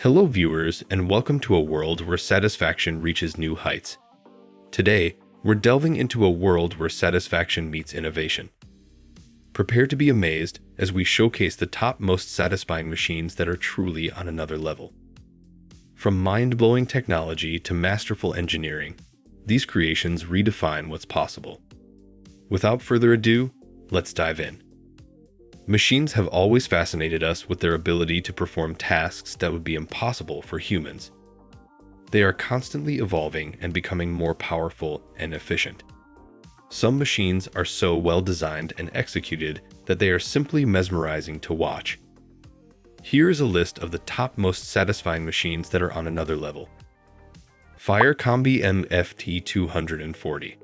Hello viewers, and welcome to a world where satisfaction reaches new heights. Today, we're delving into a world where satisfaction meets innovation. Prepare to be amazed as we showcase the top most satisfying machines that are truly on another level. From mind-blowing technology to masterful engineering, these creations redefine what's possible. Without further ado, let's dive in. Machines have always fascinated us with their ability to perform tasks that would be impossible for humans. They are constantly evolving and becoming more powerful and efficient. Some machines are so well designed and executed that they are simply mesmerizing to watch. Here is a list of the top most satisfying machines that are on another level. Combi MFT 240.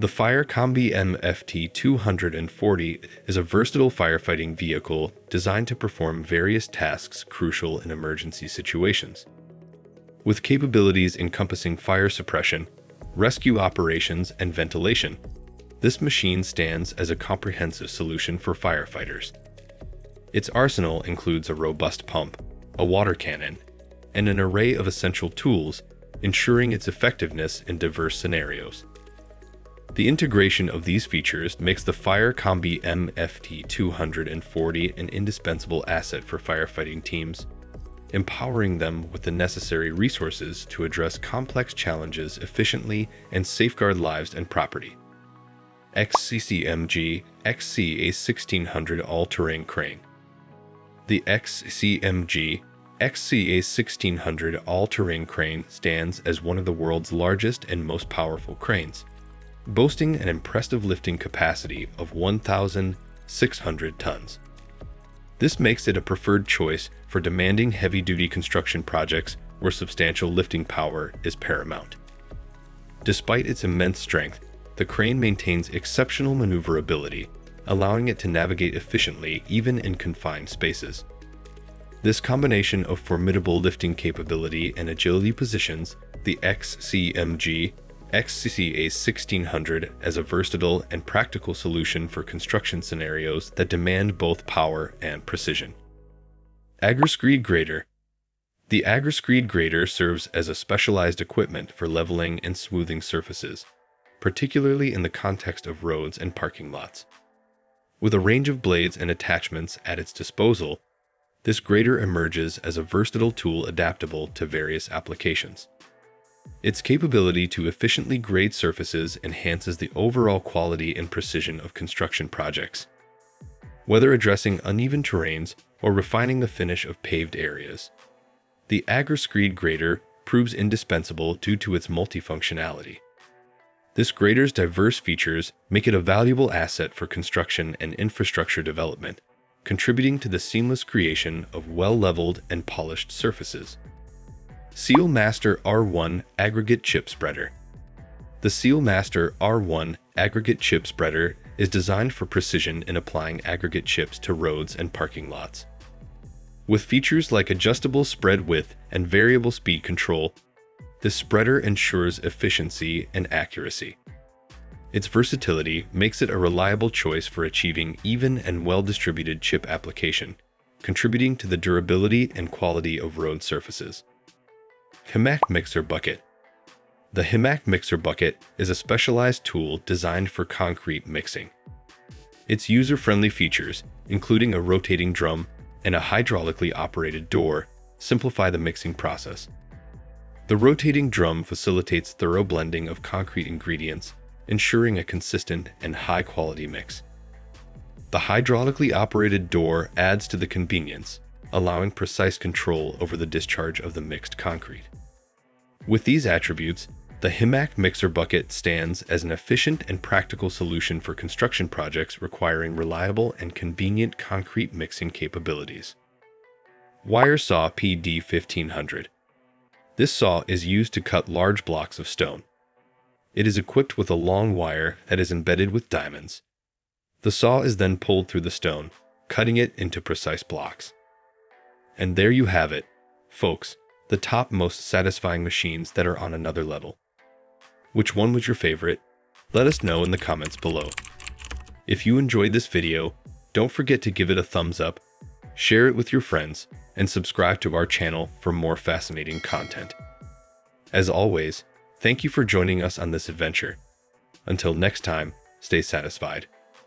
The Combi MFT 240 is a versatile firefighting vehicle designed to perform various tasks crucial in emergency situations. With capabilities encompassing fire suppression, rescue operations, and ventilation, this machine stands as a comprehensive solution for firefighters. Its arsenal includes a robust pump, a water cannon, and an array of essential tools, ensuring its effectiveness in diverse scenarios. The integration of these features makes the Combi MFT 240 an indispensable asset for firefighting teams, empowering them with the necessary resources to address complex challenges efficiently and safeguard lives and property. XCMG XCA1600 Allterrain Crane. The XCMG XCA1600 Allterrain Crane stands as one of the world's largest and most powerful cranes, boasting an impressive lifting capacity of 1,600 tons. This makes it a preferred choice for demanding heavy-duty construction projects where substantial lifting power is paramount. Despite its immense strength, the crane maintains exceptional maneuverability, allowing it to navigate efficiently even in confined spaces. This combination of formidable lifting capability and agility positions the XCMG XCA1600 as a versatile and practical solution for construction scenarios that demand both power and precision. AGGRE Grader. The AGGRE Grader serves as a specialized equipment for leveling and smoothing surfaces, particularly in the context of roads and parking lots. With a range of blades and attachments at its disposal, this grader emerges as a versatile tool adaptable to various applications. Its capability to efficiently grade surfaces enhances the overall quality and precision of construction projects. Whether addressing uneven terrains or refining the finish of paved areas, the AGGRE grader proves indispensable due to its multifunctionality. This grader's diverse features make it a valuable asset for construction and infrastructure development, contributing to the seamless creation of well-leveled and polished surfaces. SealMaster R1 Aggregate Chip Spreader. The SealMaster R1 Aggregate Chip Spreader is designed for precision in applying aggregate chips to roads and parking lots. With features like adjustable spread width and variable speed control, this spreader ensures efficiency and accuracy. Its versatility makes it a reliable choice for achieving even and well-distributed chip application, contributing to the durability and quality of road surfaces. Heac Mixer Bucket. The Heac Mixer Bucket is a specialized tool designed for concrete mixing. Its user-friendly features, including a rotating drum and a hydraulically operated door, simplify the mixing process. The rotating drum facilitates thorough blending of concrete ingredients, ensuring a consistent and high-quality mix. The hydraulically operated door adds to the convenience, allowing precise control over the discharge of the mixed concrete. With these attributes, the Heac Mixer Bucket stands as an efficient and practical solution for construction projects requiring reliable and convenient concrete mixing capabilities. Saw PD500. This saw is used to cut large blocks of stone. It is equipped with a long wire that is embedded with diamonds. The saw is then pulled through the stone, cutting it into precise blocks. And there you have it, folks, the top most satisfying machines that are on another level. Which one was your favorite? Let us know in the comments below. If you enjoyed this video, don't forget to give it a thumbs up, share it with your friends, and subscribe to our channel for more fascinating content. As always, thank you for joining us on this adventure. Until next time, stay satisfied.